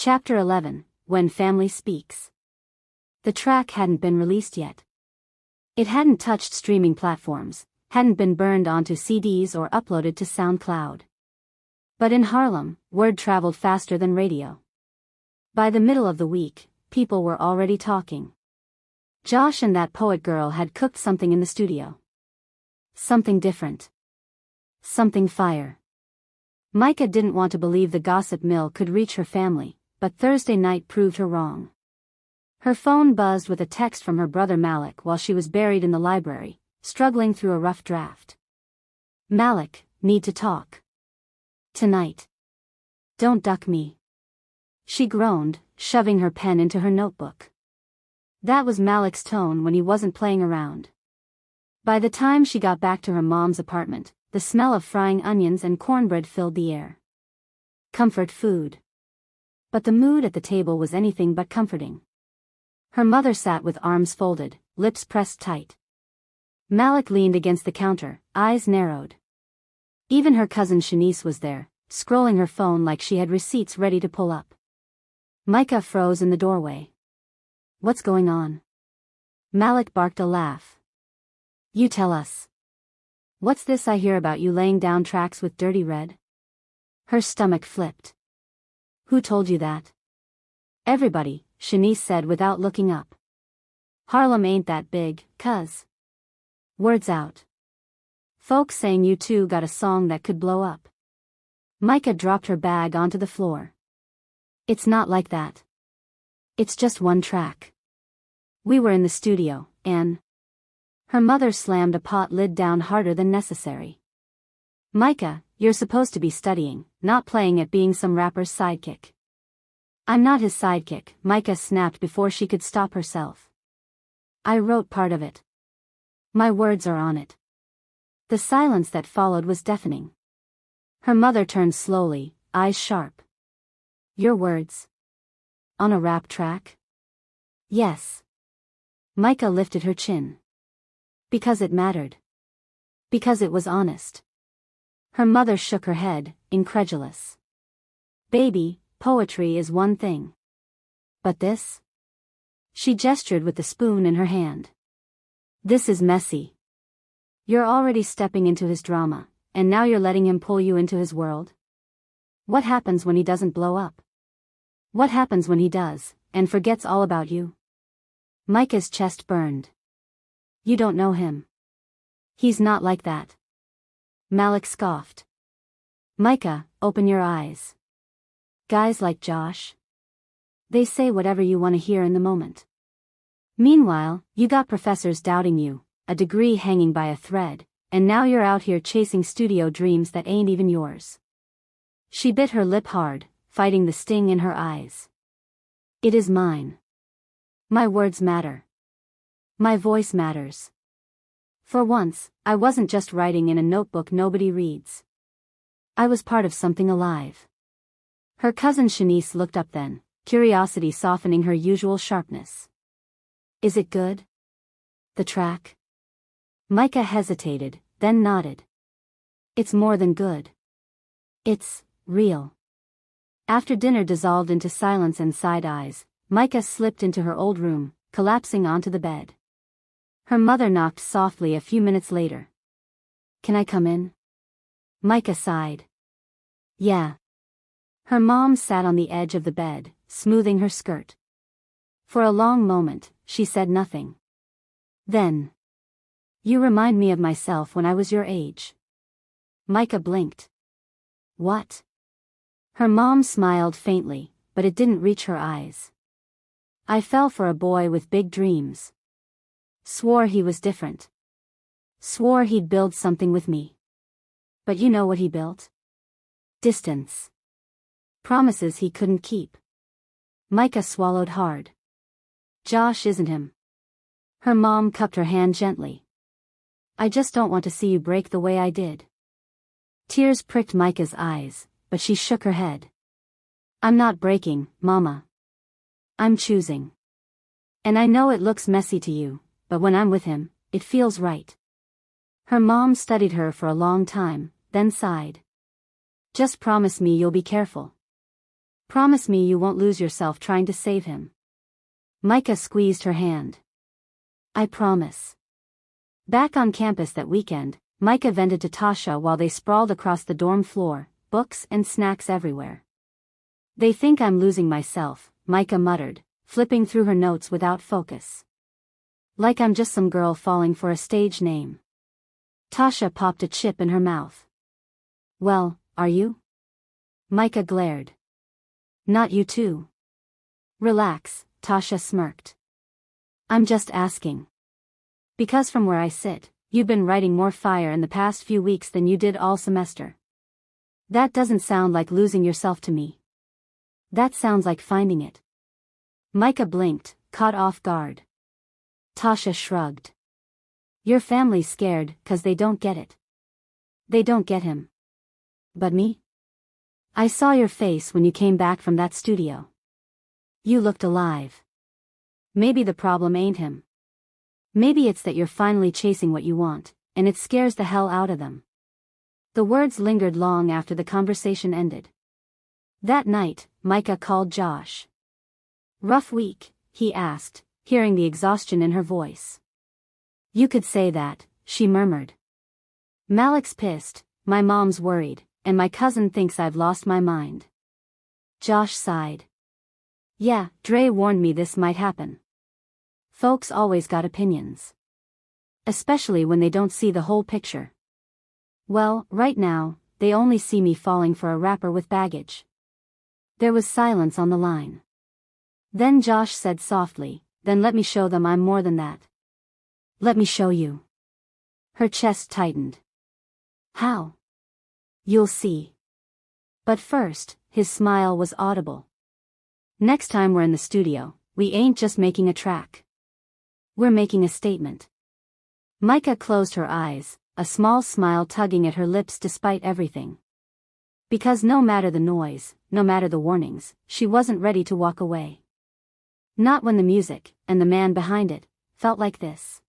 Chapter 11, When Family Speaks. The track hadn't been released yet. It hadn't touched streaming platforms, hadn't been burned onto CDs or uploaded to SoundCloud. But in Harlem, word traveled faster than radio. By the middle of the week, people were already talking. Josh and that poet girl had cooked something in the studio. Something different. Something fire. Micah didn't want to believe the gossip mill could reach her family, but Thursday night proved her wrong. Her phone buzzed with a text from her brother Malik while she was buried in the library, struggling through a rough draft. "Malik, need to talk. Tonight. Don't duck me." She groaned, shoving her pen into her notebook. That was Malik's tone when he wasn't playing around. By the time she got back to her mom's apartment, the smell of frying onions and cornbread filled the air. Comfort food. But the mood at the table was anything but comforting. Her mother sat with arms folded, lips pressed tight. Malik leaned against the counter, eyes narrowed. Even her cousin Shanice was there, scrolling her phone like she had receipts ready to pull up. Micah froze in the doorway. "What's going on?" Malik barked a laugh. "You tell us. What's this I hear about you laying down tracks with Dirty Red?" Her stomach flipped. "Who told you that?" "Everybody," Shanice said without looking up. "Harlem ain't that big, cuz. Word's out. Folks saying you two got a song that could blow up." Micah dropped her bag onto the floor. "It's not like that. It's just one track. We were in the studio, and..." Her mother slammed a pot lid down harder than necessary. "Micah, you're supposed to be studying, not playing at being some rapper's sidekick." "I'm not his sidekick," Micah snapped before she could stop herself. "I wrote part of it. My words are on it." The silence that followed was deafening. Her mother turned slowly, eyes sharp. "Your words? On a rap track?" "Yes." Micah lifted her chin. "Because it mattered. Because it was honest." Her mother shook her head, incredulous. "Baby, poetry is one thing. But this?" She gestured with the spoon in her hand. "This is messy. You're already stepping into his drama, and now you're letting him pull you into his world? What happens when he doesn't blow up? What happens when he does, and forgets all about you?" Micah's chest burned. "You don't know him. He's not like that." Malik scoffed. "Micah, open your eyes. Guys like Josh? They say whatever you want to hear in the moment. Meanwhile, you got professors doubting you, a degree hanging by a thread, and now you're out here chasing studio dreams that ain't even yours." She bit her lip hard, fighting the sting in her eyes. "It is mine. My words matter. My voice matters. For once, I wasn't just writing in a notebook nobody reads. I was part of something alive." Her cousin Shanice looked up then, curiosity softening her usual sharpness. "Is it good? The track?" Micah hesitated, then nodded. "It's more than good. It's real." After dinner dissolved into silence and side eyes, Micah slipped into her old room, collapsing onto the bed. Her mother knocked softly a few minutes later. "Can I come in?" Micah sighed. "Yeah." Her mom sat on the edge of the bed, smoothing her skirt. For a long moment, she said nothing. Then, "You remind me of myself when I was your age." Micah blinked. "What?" Her mom smiled faintly, but it didn't reach her eyes. "I fell for a boy with big dreams. Swore he was different. Swore he'd build something with me. But you know what he built? Distance. Promises he couldn't keep." Micah swallowed hard. "Josh isn't him." Her mom cupped her hand gently. "I just don't want to see you break the way I did." Tears pricked Micah's eyes, but she shook her head. "I'm not breaking, Mama. I'm choosing. And I know it looks messy to you, but when I'm with him, it feels right." Her mom studied her for a long time, then sighed. "Just promise me you'll be careful." Promise me you won't lose yourself trying to save him. Micah squeezed her hand. I promise. Back on campus that weekend, Micah vented to Tasha while they sprawled across the dorm floor, books and snacks everywhere. They think I'm losing myself, Micah muttered, flipping through her notes without focus. Like I'm just some girl falling for a stage name. Tasha popped a chip in her mouth. Well, are you? Micah glared. Not you too. Relax, Tasha smirked. I'm just asking. Because from where I sit, you've been writing more fire in the past few weeks than you did all semester. That doesn't sound like losing yourself to me. That sounds like finding it. Micah blinked, caught off guard. Tasha shrugged. Your family's scared 'cause they don't get it. They don't get him. But me? I saw your face when you came back from that studio. You looked alive. Maybe the problem ain't him. Maybe it's that you're finally chasing what you want, and it scares the hell out of them. The words lingered long after the conversation ended. That night, Micah called Josh. Rough week, he asked, hearing the exhaustion in her voice. You could say that, she murmured. Malik's pissed, my mom's worried, and my cousin thinks I've lost my mind. Josh sighed. Yeah, Dre warned me this might happen. Folks always got opinions. Especially when they don't see the whole picture. Well, right now, they only see me falling for a rapper with baggage. There was silence on the line. Then Josh said softly, then let me show them I'm more than that. Let me show you. Her chest tightened. How? You'll see. But first, his smile was audible. Next time we're in the studio, we ain't just making a track. We're making a statement. Micah closed her eyes, a small smile tugging at her lips despite everything. Because no matter the noise, no matter the warnings, she wasn't ready to walk away. Not when the music, and the man behind it, felt like this.